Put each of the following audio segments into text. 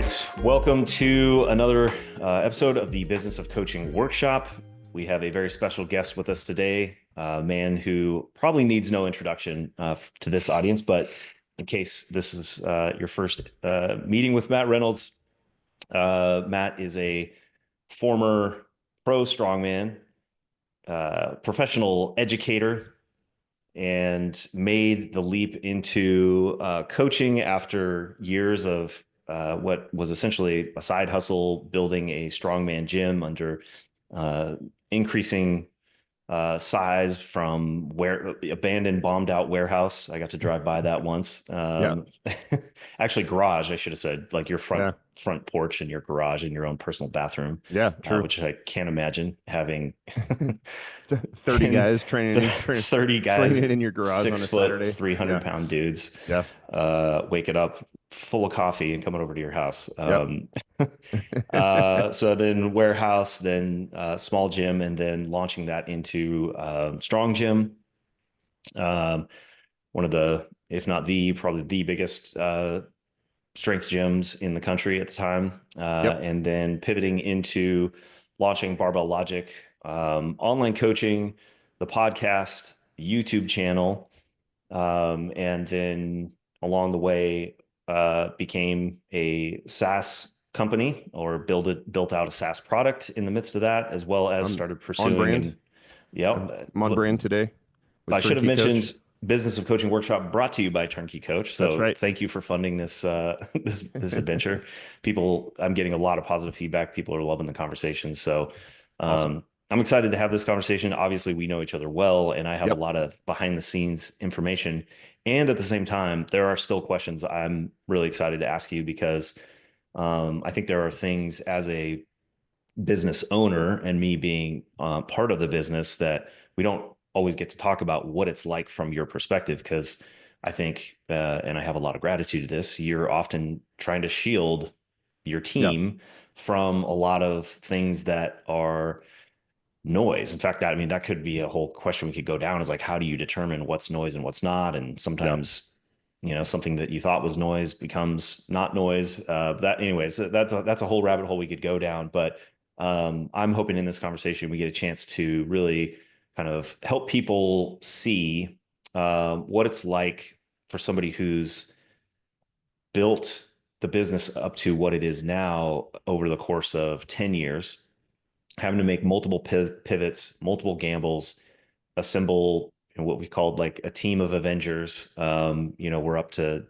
right, welcome to another episode of the Business of Coaching Workshop. We have a very special guest with us today, a man who probably needs no introduction to this audience, but in case this is your first meeting with Matt Reynolds, Matt is a former pro strongman, professional educator, and made the leap into coaching after years of what was essentially a side hustle, building a strongman gym under increasing size from where abandoned, bombed out warehouse. I got to drive by that once. Actually, garage, I should have said, like your front porch and your garage and your own personal bathroom. Yeah, true. Which I can't imagine having 30 guys training 30 guys, training in your garage on a 6 foot, Saturday. 300-pound dudes. Yeah. Waking up full of coffee and coming over to your house. Yep. So then warehouse, then small gym, and then launching that into strong gym. One of the, if not the, probably the biggest strength gyms in the country at the time. And then pivoting into launching Barbell Logic, online coaching, the podcast, YouTube channel, and then along the way became a SaaS company, or built out a SaaS product in the midst of that, as well as started pursuing. On brand. I'm on brand today. I should have mentioned Business of Coaching Workshop, brought to you by Turnkey Coach. So that's right. Thank you for funding this this adventure. I'm getting a lot of positive feedback. People are loving the conversation. So awesome. I'm excited to have this conversation. Obviously, we know each other well, and I have a lot of behind the scenes information. And at the same time, there are still questions I'm really excited to ask you, because I think there are things as a business owner, and me being part of the business, that we don't always get to talk about what it's like from your perspective. Because I think, and I have a lot of gratitude to this, you're often trying to shield your team from a lot of things that are noise. In fact, that could be a whole question we could go down, is like, how do you determine what's noise and what's not? And sometimes, something that you thought was noise becomes not noise. Anyways, that's a whole rabbit hole we could go down. But I'm hoping in this conversation we get a chance to really kind of help people see what it's like for somebody who's built the business up to what it is now over the course of 10 years, having to make multiple pivots, multiple gambles, assemble what we called like a team of Avengers. We're up to,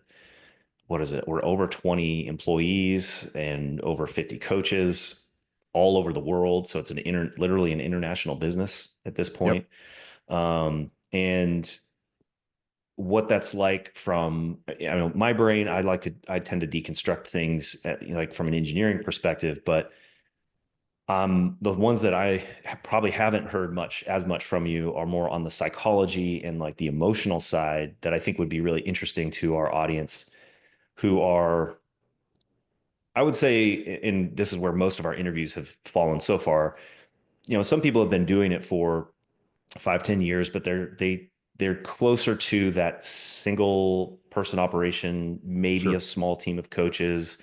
what is it? We're over 20 employees and over 50 coaches all over the world. So it's literally an international business at this point. And what that's like from, my brain, I tend to deconstruct things like from an engineering perspective, but the ones that I probably haven't heard as much from you are more on the psychology and like the emotional side, that I think would be really interesting to our audience, who are, I would say, and this is where most of our interviews have fallen so far. Some people have been doing it for 5-10 years, but they're closer to that single person operation, maybe a small team of coaches,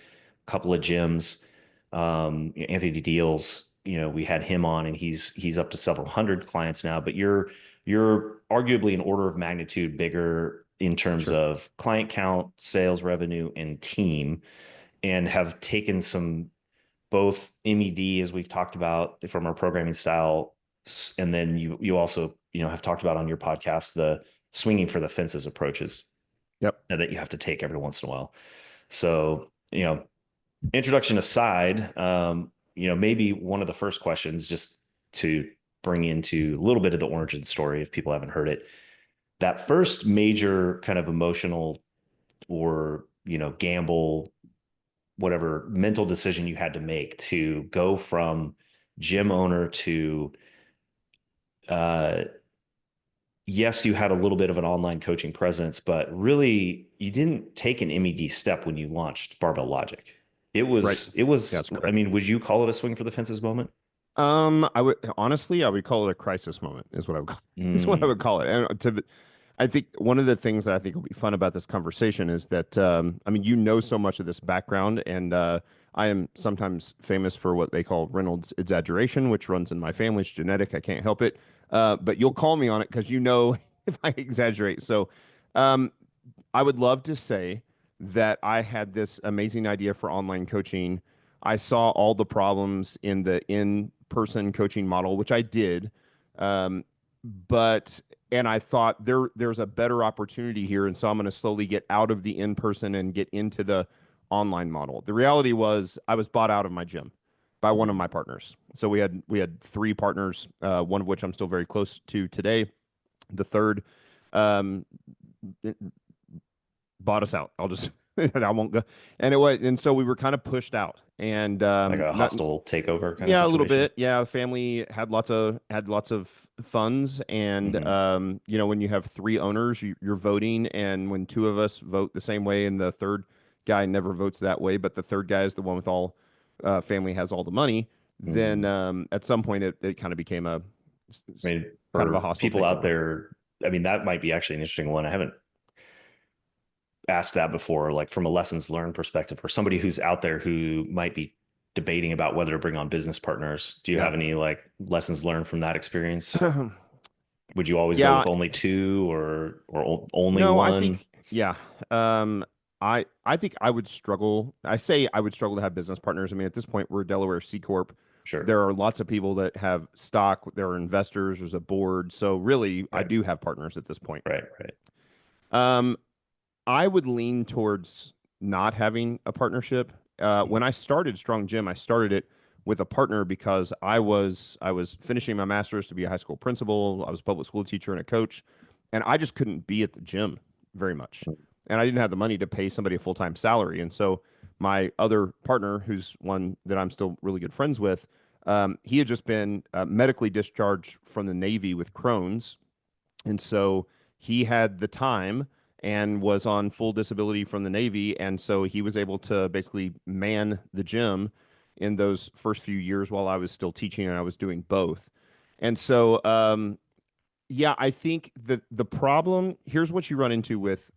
a couple of gyms. Anthony Deals, we had him on, and he's up to several hundred clients now, but you're arguably an order of magnitude bigger in terms of client count, sales revenue, and team, and have taken some, both MED, as we've talked about from our programming style. And then you also, have talked about on your podcast, the swinging for the fences approaches that you have to take every once in a while. So, introduction aside, maybe one of the first questions, just to bring into a little bit of the origin story, if people haven't heard it, that first major kind of emotional or, gamble, whatever mental decision you had to make to go from gym owner to, yes, you had a little bit of an online coaching presence, but really you didn't take an MED step when you launched Barbell Logic. It was, would you call it a swing for the fences moment? I would call it a crisis moment, is what I would call it. And I think one of the things that I think will be fun about this conversation is that, I mean, you know so much of this background, and I am sometimes famous for what they call Reynolds exaggeration, which runs in my family. It's genetic. I can't help it. But you'll call me on it because you know if I exaggerate. So um, I would love to say that I had this amazing idea for online coaching. I saw all the problems in the in-person coaching model, which I did. Um, but and I thought there's a better opportunity here, and so I'm going to slowly get out of the in-person and get into the online model. The reality was I was bought out of my gym by one of my partners. So we had three partners, one of which I'm still very close to today. The third um, bought us out. I'll just I won't go. And it was, and so we were kind of pushed out, and Like a not hostile takeover kind of yeah, a little situation. bit. Yeah, family had lots of funds, and Hmm. when you have three owners, you're voting, and when two of us vote the same way, and the third guy never votes that way, but the third guy is the one with all family has all the money, then Hmm. at some point it kind of became I mean, kind of a for hostile people out takeover. there, I mean, that might be actually an interesting one. I haven't asked that before, like from a lessons learned perspective, or somebody who's out there who might be debating about whether to bring on business partners. Do you Yeah. have any like lessons learned from that experience? Would you always go Yeah, with only two or only no, I one? think yeah. Um, I think I would struggle. I say I would struggle to have business partners. I mean, at this point, we're a Delaware C corp. Sure. There are lots of people that have stock. There are investors. There's a board. So really, I Right. do have partners at this point. Right. Right. Um, I would lean towards not having a partnership. When I started Strong Gym, I started it with a partner because I was finishing my master's to be a high school principal. I was a public school teacher and a coach, and I just couldn't be at the gym very much, and I didn't have the money to pay somebody a full time salary. And so my other partner, who's one that I'm still really good friends with, he had just been medically discharged from the Navy with Crohn's, and so he had the time and was on full disability from the Navy. And so he was able to basically man the gym in those first few years while I was still teaching and I was doing both. And so, yeah, I think the problem here's what you run into with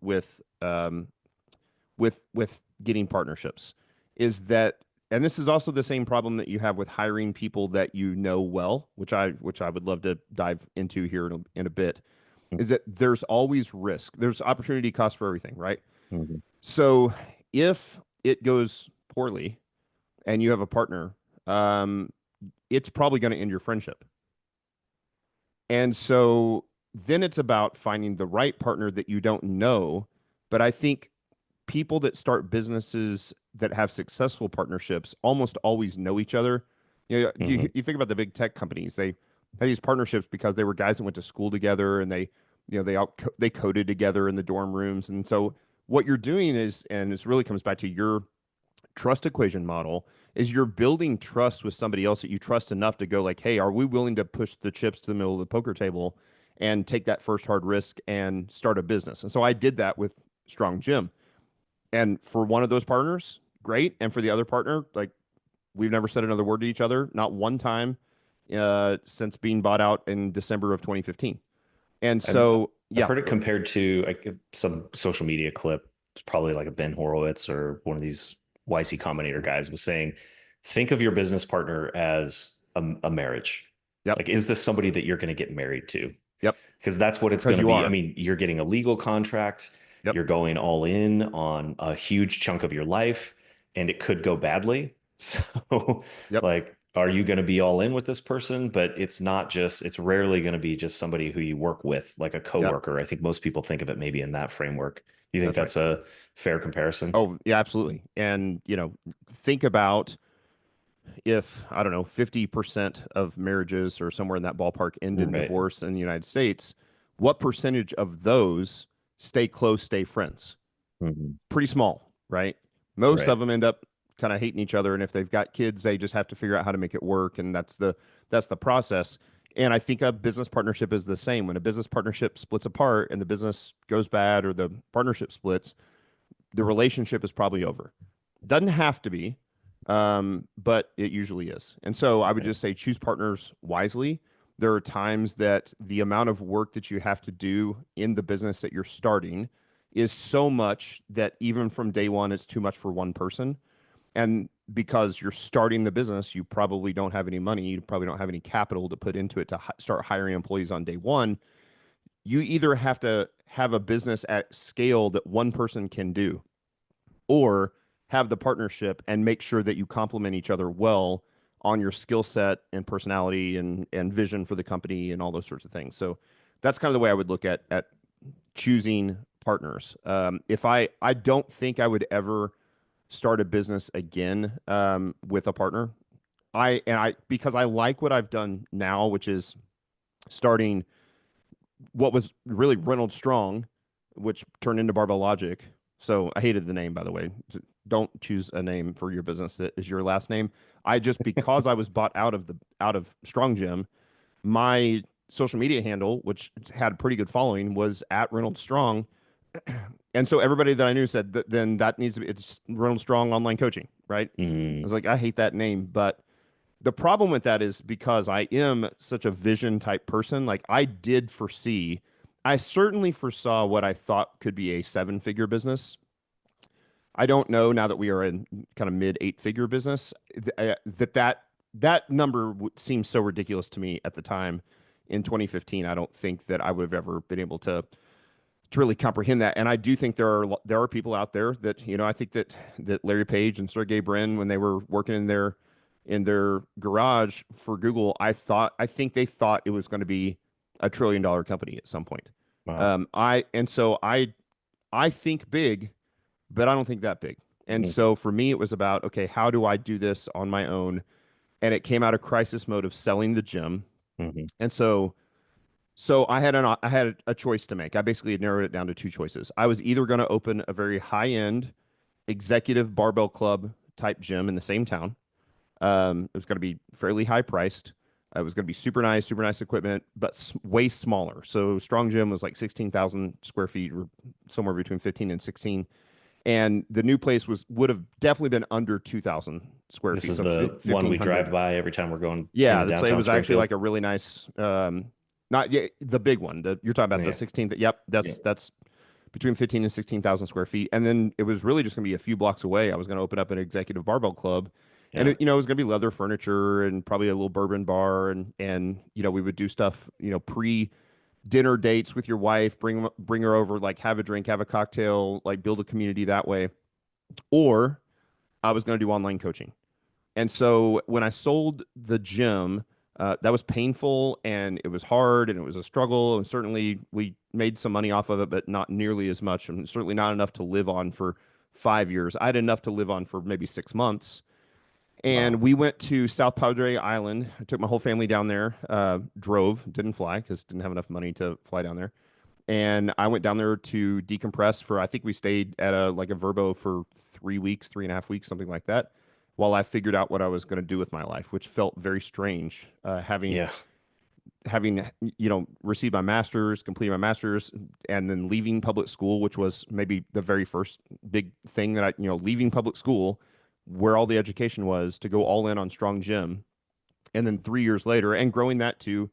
getting partnerships is that, and this is also the same problem that you have with hiring people that you know well, which I would love to dive into here in a bit, is that there's always risk. There's opportunity cost for everything, right? Mhm. So if it goes poorly and you have a partner, um, it's probably going to end your friendship. And so then it's about finding the right partner that you don't know. But I think people that start businesses that have successful partnerships almost always know each other. You, Mhm. you think about the big tech companies, they had these partnerships because they were guys that went to school together and they coded together in the dorm rooms. And so what you're doing is, and this really comes back to your trust equation model, is you're building trust with somebody else that you trust enough to go like, hey, are we willing to push the chips to the middle of the poker table and take that first hard risk and start a business? And so I did that with Strong Gym. And for one of those partners, great. And for the other partner, like we've never said another word to each other, not one time since being bought out in December of 2015. And I've so, I've yeah, heard it compared to like some social media clip. It's probably like a Ben Horowitz or one of these YC Combinator guys was saying, think of your business partner as a marriage. yep, Like, is this somebody that you're going to get married to? yep, Because that's what it's because going to you be. I are. mean, you're getting a legal contract, Yep, you're going all in on a huge chunk of your life, and it could go badly. So, yep, like, are you going to be all in with this person? But it's rarely going to be just somebody who you work with, like a yep, coworker. I think most people think of it maybe in that framework. Do you think that's right. that's a fair comparison? Oh, yeah, absolutely. And, think about if, I don't know, 50% of marriages or somewhere in that ballpark end in Right. divorce in the United States, what percentage of those stay close, stay friends? Mhm. Pretty small, right? Most Right. of them end up kind of hating each other, and if they've got kids, they just have to figure out how to make it work, and that's the process. And I think a business partnership is the same. When a business partnership splits apart and the business goes bad or the partnership splits, the relationship is probably over. Doesn't have to be, but it usually is. And so I would Right. just say choose partners wisely There are times that the amount of work that you have to do in the business that you're starting is so much that even from day one, it's too much for one person. And because you're starting the business, you probably don't have any money. You probably don't have any capital to put into it to start hiring employees on day one. You either have to have a business at scale that one person can do, or have the partnership and make sure that you complement each other well on your skill set and personality and vision for the company and all those sorts of things. So that's kind of the way I would look at choosing partners. If I don't think I would ever start a business again with a partner. I because I like what I've done now, which is starting what was really Reynolds Strong, which turned into Barbell Logic. So I hated the name, by the way. Don't choose a name for your business that is your last name. I just because I was bought out of Strong Gym, my social media handle, which had a pretty good following, was at Reynolds Strong. And so everybody that I knew said that then that needs to be it's Reynolds Strong Online Coaching, right? I was like, I hate that name, but the problem with that is because I am such a vision type person, like I certainly foresaw what I thought could be a seven-figure business. I don't know now that we are in kind of mid eight-figure business that number seems so ridiculous to me at the time in 2015. I don't think that I would have ever been able to really comprehend that. And I do think there are people out there that I think that Larry Page and Sergey Brin, when they were working in their garage for Google, I think they thought it was going to be $1 trillion company at some point. Wow. I think big, but I don't think that big. And Mm-hmm. so for me, it was about, okay, how do I do this on my own? And it came out of crisis mode of selling the gym. Mm-hmm. And so I had a choice to make. I basically narrowed it down to two choices. I was either going to open a very high-end executive barbell club type gym in the same town. It was going to be fairly high priced. It was going to be super nice equipment, but way smaller. So Strong Gym was like 16,000 square feet, or somewhere between 15 and 16. And the new place would have definitely been under 2,000 square This feet, is so the one we 1,500. drive by every time we're going Yeah, into it downtown was actually Springfield. like a really nice, not yeah, the big one. You're talking about the Yeah. 16th. Yep, Yeah. that's between 15 and 16,000 square feet. And then it was really just going to be a few blocks away. I was going to open up an executive barbell club, and Yeah. it was going to be leather furniture and probably a little bourbon bar, and we would do stuff, pre dinner dates with your wife, bring her over, like have a drink, have a cocktail, like build a community that way. Or I was going to do online coaching. And so when I sold the gym, that was painful and it was hard and it was a struggle. And certainly we made some money off of it, but not nearly as much, and certainly not enough to live on for 5 years. I had enough to live on for maybe 6 months. And Wow. we went to South Padre Island. I took my whole family down there, drove, didn't fly because didn't have enough money to fly down there. And I went down there to decompress I think we stayed at a Verbo for 3 weeks, 3.5 weeks, something like that, while I figured out what I was going to do with my life, which felt very strange, Yeah. having received my master's, completed my master's, and then leaving public school, which was maybe the very first big thing that leaving public school, where all the education was, to go all in on Strong Gym, and then 3 years later, and growing that to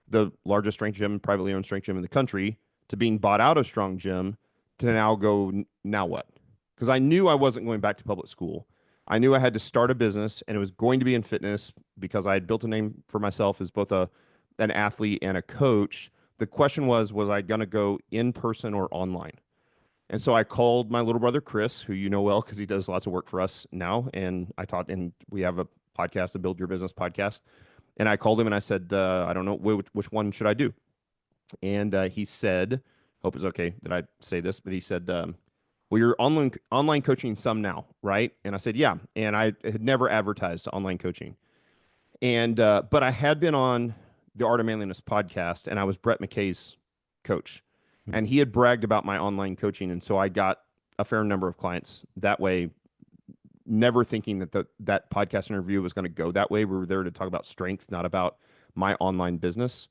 the largest strength gym, privately owned strength gym in the country, to being bought out of Strong Gym, to now go, now what? Because I knew I wasn't going back to public school. I knew I had to start a business, and it was going to be in fitness because I had built a name for myself as both an athlete and a coach. The question was I going to go in person or online? And so I called my little brother Chris, who you know well because he does lots of work for us now, and and we have a podcast, the Build Your Business podcast. And I called him and I said, I don't know which one should I do. And he said, hope it's okay that I say this, but he said, well, you're online coaching some now, right? And I said, yeah. And I had never advertised online coaching. And but I had been on the Art of Manliness podcast, and I was Brett McKay's coach, and he had bragged about my online coaching, and so I got a fair number of clients that way. Never thinking that podcast interview was going to go that way. We were there to talk about strength, not about my online business.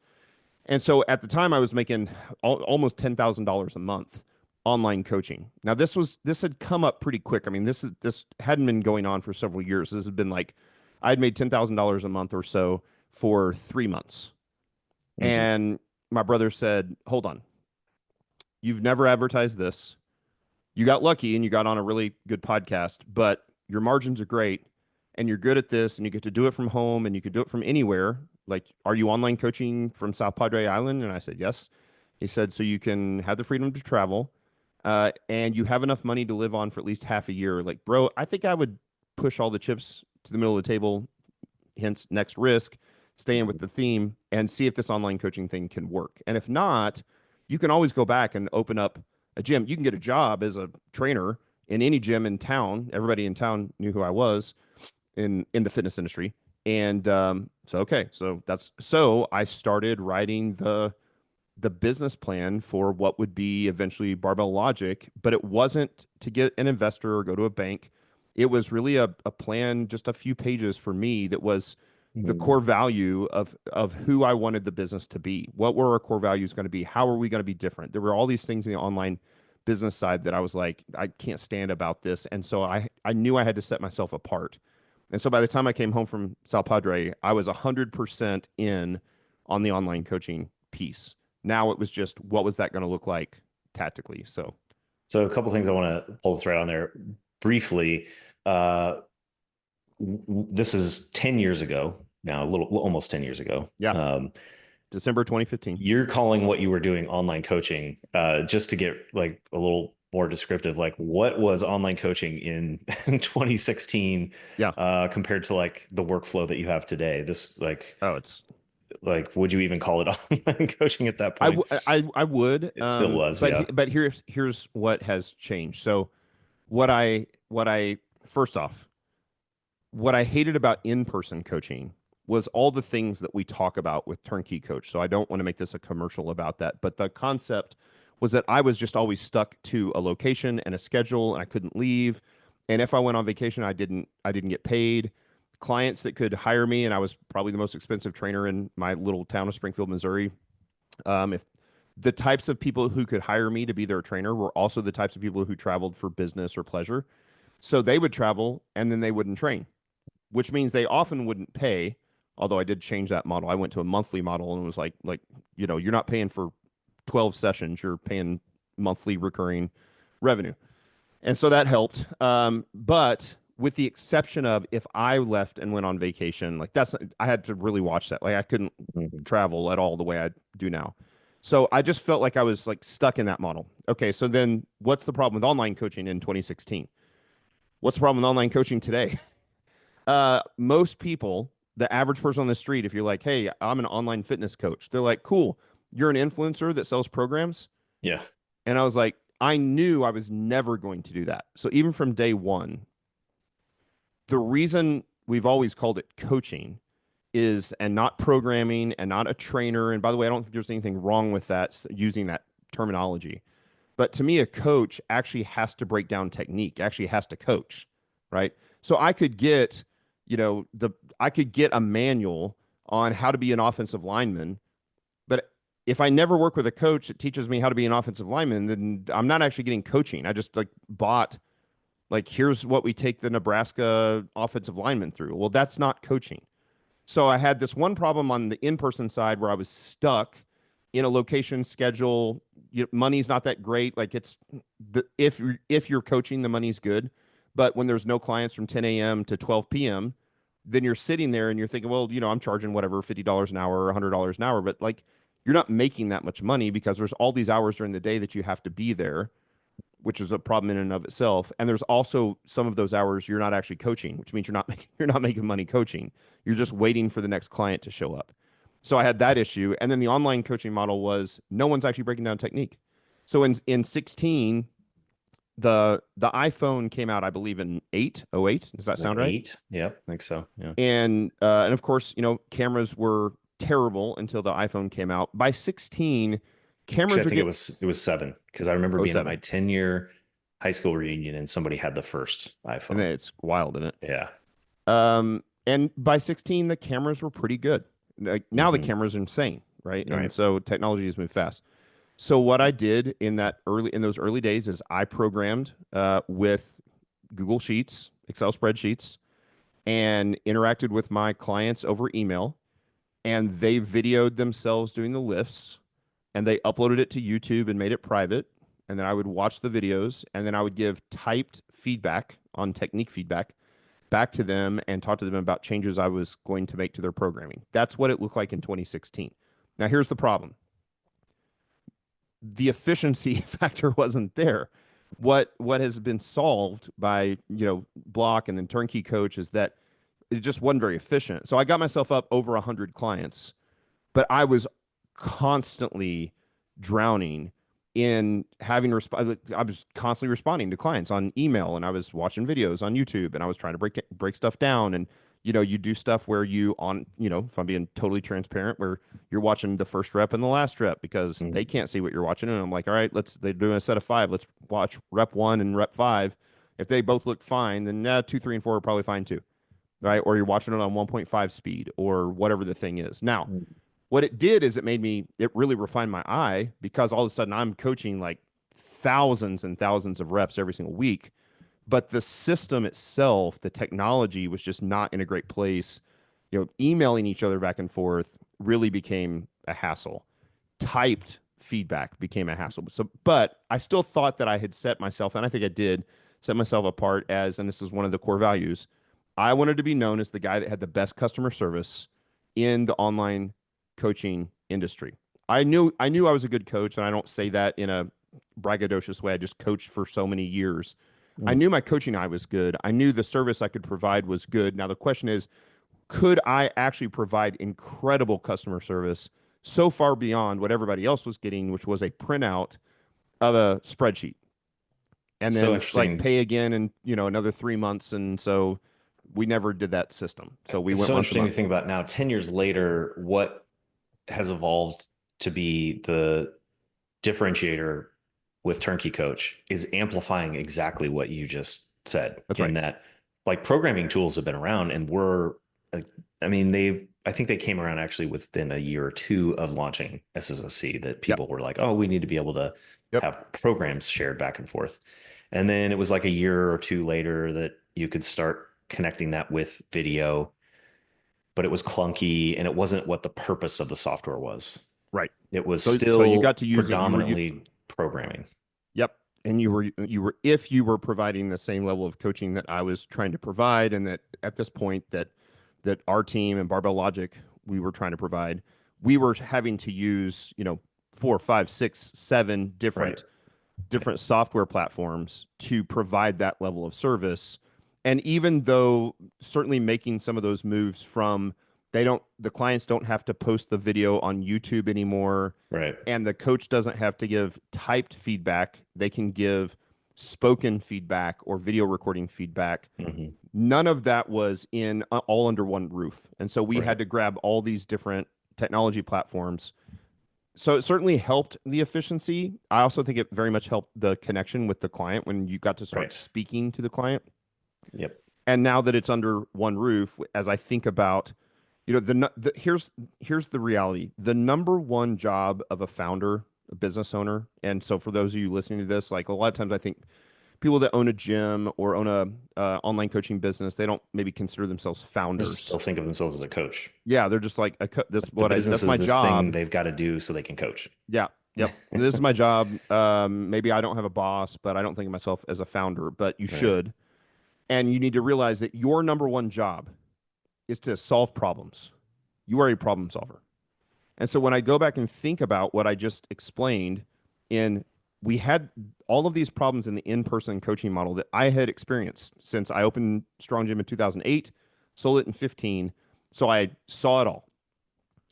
And so at the time, I was making almost $10,000 a month online coaching. Now this had come up pretty quick. I mean, this hadn't been going on for several years. This had been like I'd made $10,000 a month or so for 3 months. Mm-hmm. And my brother said, hold on, you've never advertised this. You got lucky and you got on a really good podcast, but your margins are great and you're good at this and you get to do it from home and you could do it from anywhere. Like, are you online coaching from South Padre Island? And I said, yes. He said, so you can have the freedom to travel and you have enough money to live on for at least half a year. Like, bro, I think I would push all the chips to the middle of the table, hence next risk, stay in with the theme and see if this online coaching thing can work. And if not, you can always go back and open up a gym. You can get a job as a trainer in any gym in town. Everybody in town knew who I was in the fitness industry. And so okay, so I started writing the business plan for what would be eventually Barbell Logic, but it wasn't to get an investor or go to a bank. It was really a plan, just a few pages for me that was the Mm-hmm. core value of who I wanted the business to be. What were our core values going to be? How are we going to be different? There were all these things in the online business side that I was like, I can't stand about this. And so I knew I had to set myself apart. And so by the time I came home from Sal Padre, I was 100% in on the online coaching piece. Now it was just what was that going to look like tactically? So So a couple things I want to pull the thread on there briefly. Uh, this is 10 years ago now, a little almost 10 years ago. yeah, December 2015. You're calling what you were doing online coaching. Just to get like a little more descriptive, like what was online coaching in 2016 Yeah. compared to like the workflow that you have today? This Oh, it's like would you even call it online coaching at that I point? w- I would It still was, but yeah. but here's what has changed. So what I first off, what I hated about in-person coaching was all the things that we talk about with turnkey coach. So I don't want to make this a commercial about that, but the concept was that I was just always stuck to a location and a schedule and I couldn't leave. And if I went on vacation, I didn't get paid. Clients that could hire me, and I was probably the most expensive trainer in my little town of Springfield, Missouri. If the types of people who could hire me to be their trainer were also the types of people who traveled for business or pleasure. So they would travel and then they wouldn't train, which means they often wouldn't pay. Although I did change that model. I went to a monthly model and was like, you're not paying for 12 sessions, you're paying monthly recurring revenue. And so that helped. But with the exception of if I left and went on vacation, like I had to really watch that. Like I couldn't Mhm. travel at all the way I do now. So I just felt like I was like stuck in that model. Okay, so then what's the problem with online coaching in 2016? What's the problem with online coaching today? Most people, the average person on the street, if you're like, hey, I'm an online fitness coach, they're like, cool, you're an influencer that sells programs. Yeah. And I was like, I knew I was never going to do that. So even from day one, the reason we've always called it coaching is, and not programming and not a trainer. And by the way, I don't think there's anything wrong with that, using that terminology. But to me, a coach actually has to break down technique, actually has to coach, right? So I could get, I could get a manual on how to be an offensive lineman, but if I never work with a coach that teaches me how to be an offensive lineman, then I'm not actually getting coaching. I just like bought, like, here's what we take the Nebraska offensive lineman through. Well, that's not coaching. So I had this one problem on the in-person side where I was stuck in a location schedule. Money's not that great. Like if you're coaching, the money's good, but when there's no clients from 10 a.m. to 12 p.m., then you're sitting there and you're thinking, well, I'm charging whatever $50 an hour or $100 an hour, but like you're not making that much money because there's all these hours during the day that you have to be there, which is a problem in and of itself. And there's also some of those hours you're not actually coaching, which means you're not making money coaching. You're just waiting for the next client to show up. So I had that issue. And then the online coaching model was no one's actually breaking down technique. So in 16, the iPhone came out, I believe, in 808. Does that Like sound right? eight. Yep. I think so. Yeah. And of course, cameras were terrible until the iPhone came out. By 16, Actually, I cameras are think getting it was seven because I remember oh being at my 07. 10-year high school reunion and somebody had the first And then iPhone. it's wild, isn't it? Yeah. And by 16, the cameras were pretty good. Like now the Hmm. cameras are insane, right? And Right. so technology has moved fast. So what I did in those early days is I programmed with Google Sheets, Excel spreadsheets, and interacted with my clients over email. and they videoed themselves doing the lifts and they uploaded it to YouTube and made it private. And then I would watch the videos and then I would give typed feedback on technique feedback back to them and talk to them about changes I was going to make to their programming. That's what it looked like in 2016. Now, here's the problem. The efficiency factor wasn't there. What has been solved by, Block and then Turnkey Coach is that it just wasn't very efficient. So I got myself up over 100 clients, but I was constantly drowning in I was constantly responding to clients on email, and I was watching videos on YouTube, and I was trying to break stuff down. And you do stuff where if I'm being totally transparent, where you're watching the first rep and the last rep because they can't see what you're watching, and I'm like, all right, they're doing a set of 5. Let's watch rep 1 and rep 5. If they both look fine, then 2, 3, and 4 are probably fine too, right? Or you're watching it on 1.5 speed or whatever the thing is. Now, what it did is it really refined my eye because all of a sudden I'm coaching like thousands and thousands of reps every single week. But the system itself, the technology was just not in a great place. Emailing each other back and forth really became a hassle. Typed feedback became a hassle. So, but I still thought that I had set myself, and I think I did set myself apart as, and this is one of the core values, I wanted to be known as the guy that had the best customer service in the online coaching industry. I knew I was a good coach, and I don't say that in a braggadocious way. I just coached for so many years. I knew my coaching eye was good. I knew the service I could provide was good. Now the question is, could I actually provide incredible customer service so far beyond what everybody else was getting, which was a printout of a spreadsheet, and So then like interesting. pay again in another 3 months. And so we never did that system. So we It's went so month to interesting to month. think about now, 10 years later, what has evolved to be the differentiator with Turnkey Coach is amplifying exactly what you just said, That's in right. that like programming tools have been around and I mean, I think they came around actually within a year or two of launching SSOC, that Yep. people were like, oh, we need to be able to Yep. have programs shared back and forth. And then it was like a year or two later that you could start connecting that with video, but it was clunky and it wasn't what the purpose of the software was. Right. It was So you got still to use it. predominantly programming. Yep. And if you were providing the same level of coaching that I was trying to provide, and that at this point that our team and Barbell Logic we were trying to provide, we were having to use 4, 5, 6, 7 Right. different software platforms to provide that level of service. And even though certainly making some of those moves from the clients don't have to post the video on YouTube anymore, Right. and the coach doesn't have to give typed feedback, they can give spoken feedback or video recording feedback. Mm-hmm. None of that was in all under one roof. And so we Right. had to grab all these different technology platforms. So it certainly helped the efficiency. I also think it very much helped the connection with the client when you got to start Right. speaking to the client. Yep. And now that it's under one roof, as I think about, here's the reality. The number one job of a founder, a business owner, and so for those of you listening to this, like a lot of times I think people that own a gym or own a online coaching business, they don't maybe consider themselves They still founders. think of themselves as a coach. Yeah, they're just like The business that's is my this thing job. they've got to do so they can coach. Yeah. Yep. This is my job. Maybe I don't have a boss, but I don't think of myself as a founder, but you Right. should. And you need to realize that your number one job is to solve problems. You are a problem solver. And so when I go back and think about what I just explained, in we had all of these problems in the in-person coaching model that I had experienced since I opened Strong Gym in 2008, sold it in 15. So I saw it all.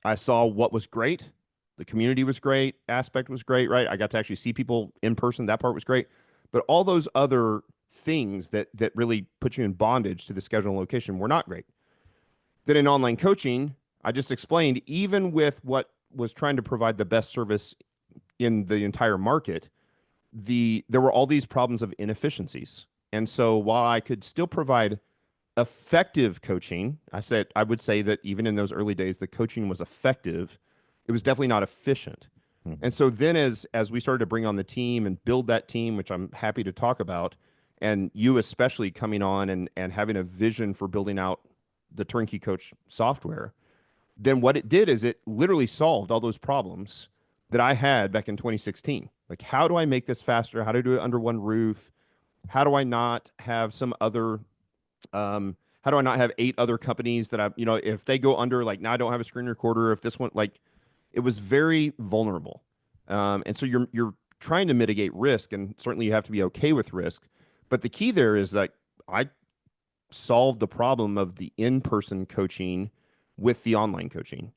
I saw what was great. The community was great. Aspect was great, right? I got to actually see people in person. That part was great. But all those other things that really put you in bondage to the schedule and location were not great. Then in online coaching, I just explained, even with what was trying to provide the best service in the entire market, there were all these problems of inefficiencies. And so while I could still provide effective coaching, I would say that even in those early days, the coaching was effective. It was definitely not efficient. Mhm. And so then as we started to bring on the team and build that team, which I'm happy to talk about, and you especially coming on and having a vision for building out the turnkey coach software, then what it did is it literally solved all those problems that I had back in 2016. Like, how do I make this faster? How do I do it under one roof? How do I not have some other how do I not have eight other companies that if they go under, like now I don't have a screen recorder. If this one, like, it was very vulnerable. And so you're trying to mitigate risk, and certainly you have to be okay with risk. But the key there is that I solved the problem of the in-person coaching with the online coaching.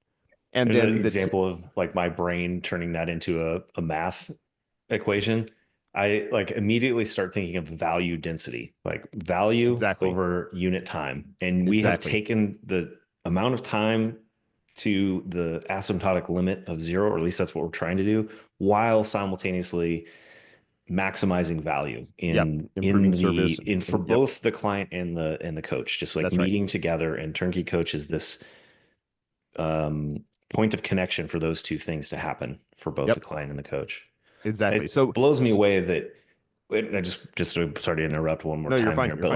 And There's an then example of like my brain turning that into a math equation. I like immediately start thinking of value density, like value exactly, over unit time. And we have exactly. taken the amount of time to the asymptotic limit of zero, or at least that's what we're trying to do, while simultaneously maximizing value Yep. in Improving the service. in for And yep, both the client and the coach, just like that's right. meeting together. And turnkey coach is this point of connection for those two things to happen for both the Yep. client and the coach. Exactly. It So, blows me away that I just sorry to interrupt one more no, you're time fine. here, You're but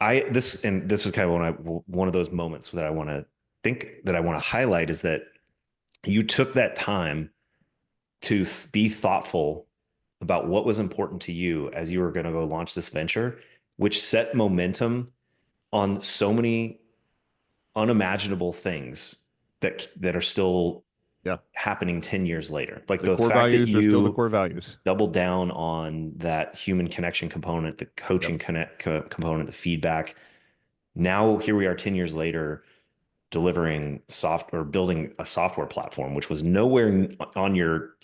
fine. like this is kind of one of those moments that I want to think that I want to highlight is that you took that time to be thoughtful about what was important to you as you were going to go launch this venture, which set momentum on so many unimaginable things that are still Yeah. happening 10 years later. Like The the core fact that values are still the you core values. doubled down on that human connection component, the Yep. coaching component, the feedback. Now here we are 10 years later delivering soft or building a software platform, which was nowhere on your,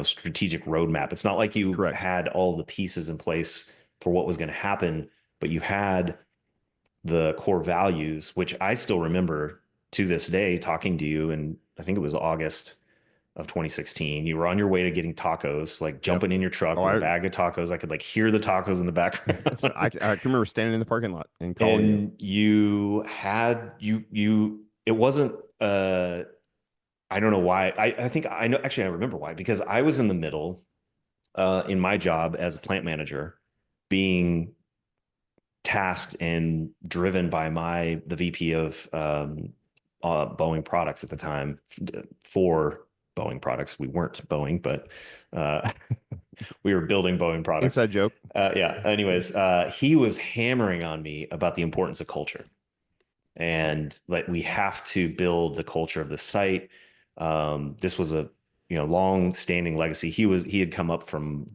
strategic roadmap. It's not like you Correct. had all the pieces in place for what was going to happen, but you had the core values, which I still remember to this day talking to you. And I think it was August of 2016. You were on your way to getting tacos, like Yep. jumping in your truck Oh, with a I bag of tacos. I could like hear the tacos in the background. I can remember standing in the parking lot and calling you. And it wasn't I don't know why. I think I know actually I remember why, because I was in the middle in my job as a plant manager being tasked and driven by the VP of Boeing products at the time for Boeing products. We weren't Boeing, but uh, we were building Boeing products. Inside joke. Yeah. Anyways, he was hammering on me about the importance of culture and like we have to build the culture of the site. This was a long standing legacy. He had come up from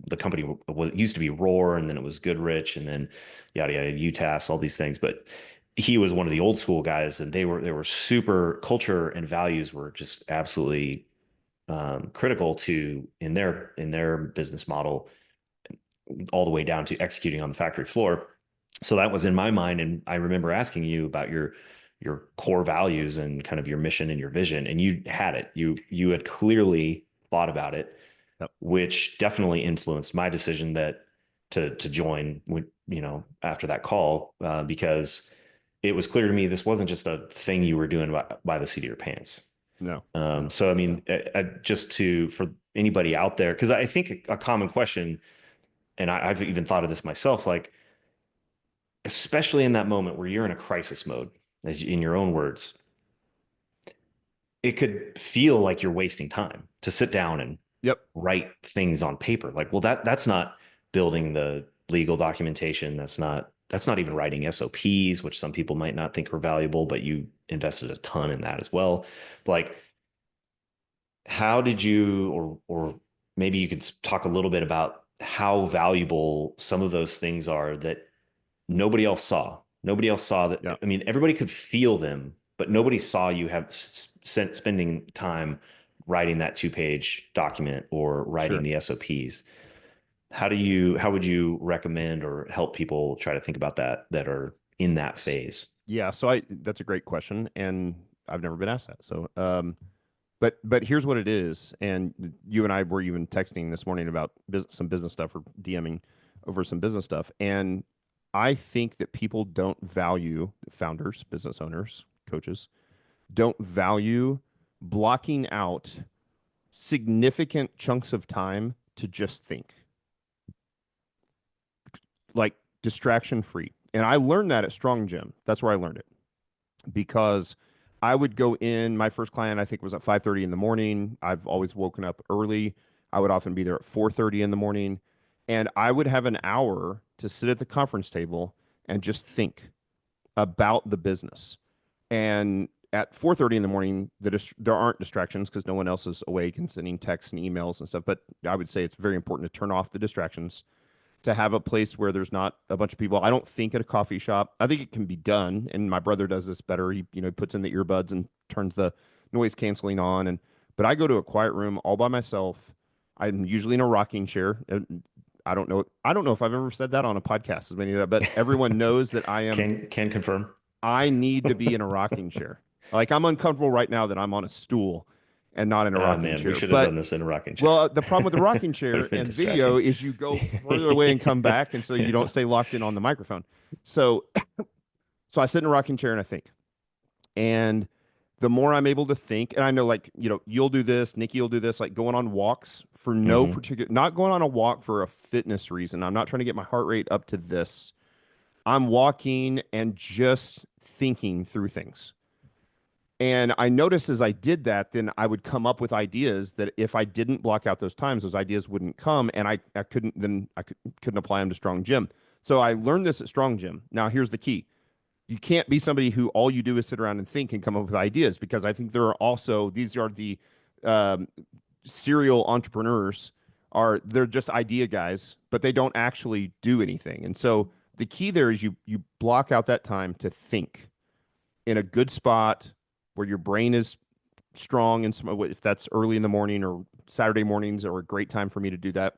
the company what used to be Roar, and then it was Goodrich, and then yada yada UTAS, all these things. But he was one of the old school guys, and they were super culture and values were just absolutely critical to in their business model, all the way down to executing on the factory floor. So that was in my mind. And I remember asking you about your core values and kind of your mission and your vision. And you had it. You had clearly thought about it, Yep. which definitely influenced my decision that to join after that call, because it was clear to me this wasn't just a thing you were doing by the seat of your pants. No. No. So I No. mean, just for anybody out there, because I think a common question, and I've even thought of this myself, like especially in that moment where you're in a crisis mode, as in your own words, it could feel like you're wasting time to sit down and Yep. write things on paper. Like, well, that's not building the legal documentation. That's not even writing SOPs, which some people might not think are valuable, but you invested a ton in that as well. Like, how did you, or maybe you could talk a little bit about how valuable some of those things are that nobody else saw. Nobody else saw that. Yeah. I mean, everybody could feel them, but nobody saw you have spending time writing that 2-page document or writing Sure. the SOPs. How would you recommend or help people try to think about that are in that phase? Yeah. So that's a great question, and I've never been asked that. So, but here's what it is. And you and I were even texting this morning about some business stuff or DMing over some business stuff. And I think that people don't value founders, business owners, coaches, don't value blocking out significant chunks of time to just think, like distraction free. And I learned that at Strong Gym. That's where I learned it because I would go in. My first client, I think, was at 5:30 in the morning. I've always woken up early. I would often be there at 4:30 in the morning, and I would have an hour to sit at the conference table and just think about the business. And at 4:30 in the morning, there aren't distractions because no one else is awake and sending texts and emails and stuff. But I would say it's very important to turn off the distractions, to have a place where there's not a bunch of people. I don't think at a coffee shop. I think it can be done, and my brother does this better. He, puts in the earbuds and turns the noise canceling on. And but I go to a quiet room all by myself. I'm usually in a rocking chair. I don't know. I don't know if I've ever said that on a podcast, as many of that, but everyone knows that I am. Can confirm. I need to be in a rocking chair. Like I'm uncomfortable right now that I'm on a stool and not in a Oh rocking man, we chair. should have done But this in a rocking chair. well, the problem with the rocking Would chair have been and video distracting. is you go further away and come back, and so you don't stay locked in on the microphone. So, so I sit in a rocking chair and I think, and the more I'm able to think, and I know like you'll do this, Nikki will do this, like going on walks for no Hmm. particular, not going on a walk for a fitness reason. I'm not trying to get my heart rate up to this. I'm walking and just thinking through things. And I noticed as I did that, then I would come up with ideas that if I didn't block out those times, those ideas wouldn't come. And I couldn't, then couldn't apply them to Strong Gym. So I learned this at Strong Gym. Now, here's the key. You can't be somebody who all you do is sit around and think and come up with ideas, because I think there are also, these are the um, serial entrepreneurs, they're just idea guys, but they don't actually do anything. And so the key there is you block out that time to think in a good spot where your brain is strong, and if that's early in the morning or Saturday mornings are a great time for me to do that,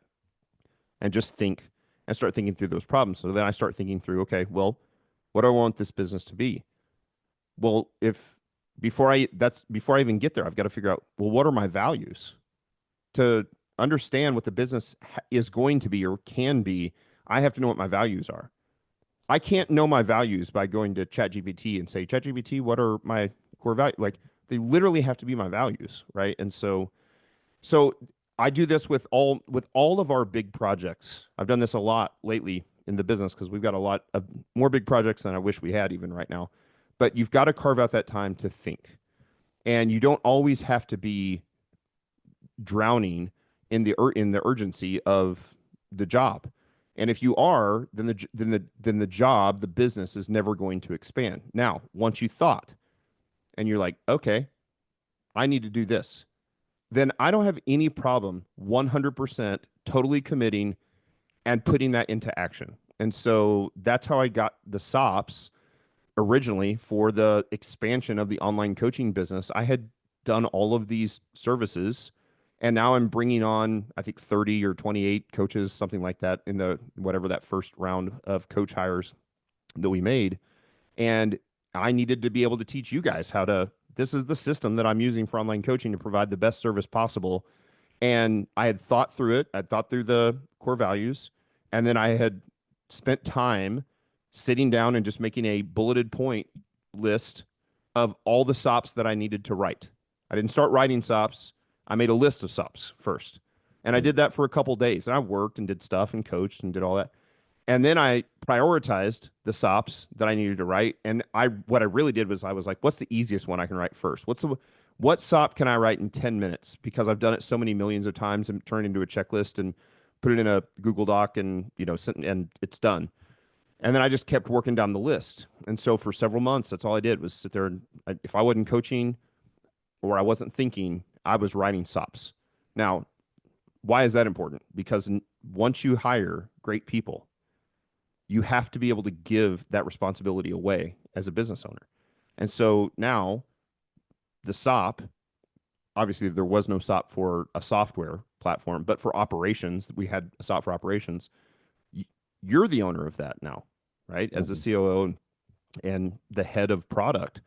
and just think and start thinking through those problems. So then I start thinking through, okay, well, what do I want this business to be? Well, if before I even get there, I've got to figure out, well, what are my values? To understand what the business is going to be or can be, I have to know what my values are. I can't know my values by going to ChatGPT and say, ChatGPT, what are my core values? Like they literally have to be my values, right? And so I do this with all of our big projects. I've done this a lot lately in the business because we've got a lot of more big projects than I wish we had even right now. But you've got to carve out that time to think. And you don't always have to be drowning in the urgency of the job. And if you are, then the job, the business is never going to expand. Now, once you thought and you're like, okay, I need to do this, then I don't have any problem 100% totally committing and putting that into action. And so that's how I got the SOPs originally for the expansion of the online coaching business. I had done all of these services, and now I'm bringing on, I think, 30 or 28 coaches, something like that, in the whatever that first round of coach hires that we made. And I needed to be able to teach you guys how to, this is the system that I'm using for online coaching to provide the best service possible. And I had thought through it, I'd thought through the core values, and then I had spent time sitting down and just making a bulleted point list of all the SOPs that I needed to write. I didn't start writing SOPs. I made a list of SOPs first. And I did that for a couple days. And I worked and did stuff and coached and did all that. And then I prioritized the SOPs that I needed to write. And what I really did was I was like, what's the easiest one I can write first? What SOP can I write in 10 minutes? Because I've done it so many millions of times and turned it into a checklist and put it in a Google Doc and and it's done. And then I just kept working down the list. And so for several months, that's all I did was sit there. And if I wasn't coaching or I wasn't thinking, I was writing SOPs. Now, why is that important? Because once you hire great people, you have to be able to give that responsibility away as a business owner. And so now the SOP, obviously there was no SOP for a software platform, but for operations, we had a SOP for operations. You're the owner of that now, right? As the COO and the head of product.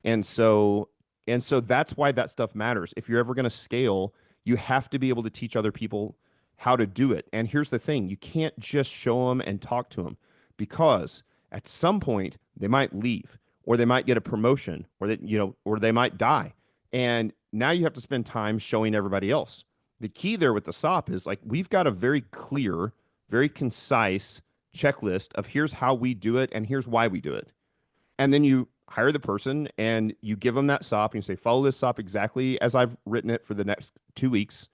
And so that's why that stuff matters. If you're ever going to scale, you have to be able to teach other people how to do it. And here's the thing, you can't just show them and talk to them, because at some point they might leave, or they might get a promotion, or or they might die. And now you have to spend time showing everybody else. The key there with the SOP is like, we've got a very clear, very concise checklist of here's how we do it and here's why we do it. And then you hire the person and you give them that SOP and you say, follow this SOP exactly as I've written it for the next 2 weeks.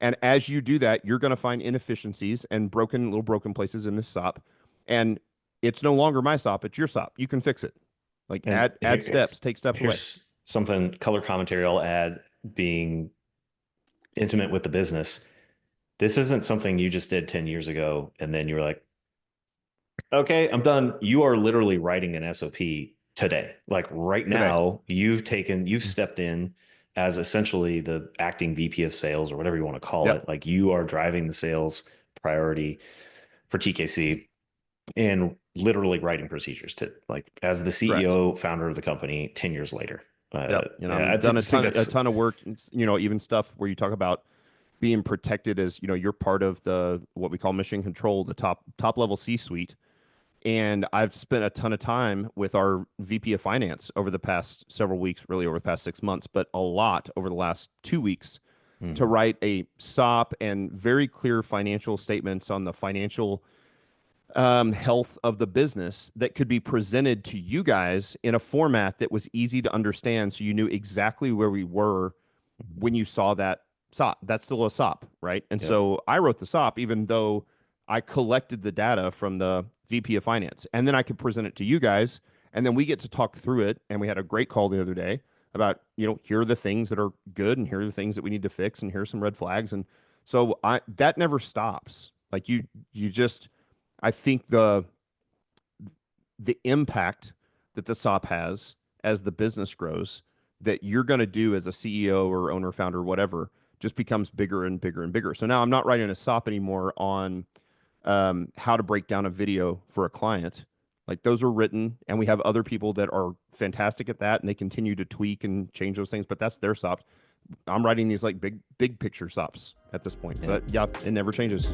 And as you do that, you're going to find inefficiencies and little broken places in this SOP. And it's no longer my SOP, it's your SOP. You can fix it. Like And add steps, take steps away. here's something color commentary I'll add, being intimate with the business. This isn't something you just did 10 years ago and then you were like, okay, I'm done. You are literally writing an SOP today. Like right Today. now, you've stepped in as essentially the acting VP of sales or whatever you want to call Yep. it. Like you are driving the sales priority for TKC and literally writing procedures to, like, as the Correct. CEO founder of the company 10 years later. Yep. I Done just think a that's, ton of work, even stuff where you talk about being protected as, you're part of the what we call mission control, the top level C-suite. And I've spent a ton of time with our VP of finance over the past several weeks, really over the past 6 months, but a lot over the last 2 weeks to mhm, write a SOP and very clear financial statements on the financial health of the business that could be presented to you guys in a format that was easy to understand. So you knew exactly where we were mhm. when you saw that SOP. That's still a SOP, right? And Yep. so I wrote the SOP, even though I collected the data from the VP of finance, and then I could present it to you guys. And then we get to talk through it. And we had a great call the other day about, here are the things that are good and here are the things that we need to fix and here's some red flags. And so that never stops. Like you just, I think the impact that the SOP has as the business grows that you're going to do as a CEO or owner, founder, whatever, just becomes bigger and bigger and bigger. So now I'm not writing a SOP anymore on how to break down a video for a client. Like those are written, and we have other people that are fantastic at that, and they continue to tweak and change those things. But that's their SOPs. I'm writing these like big picture SOPs at this point. So Yeah. that, yeah, it never changes.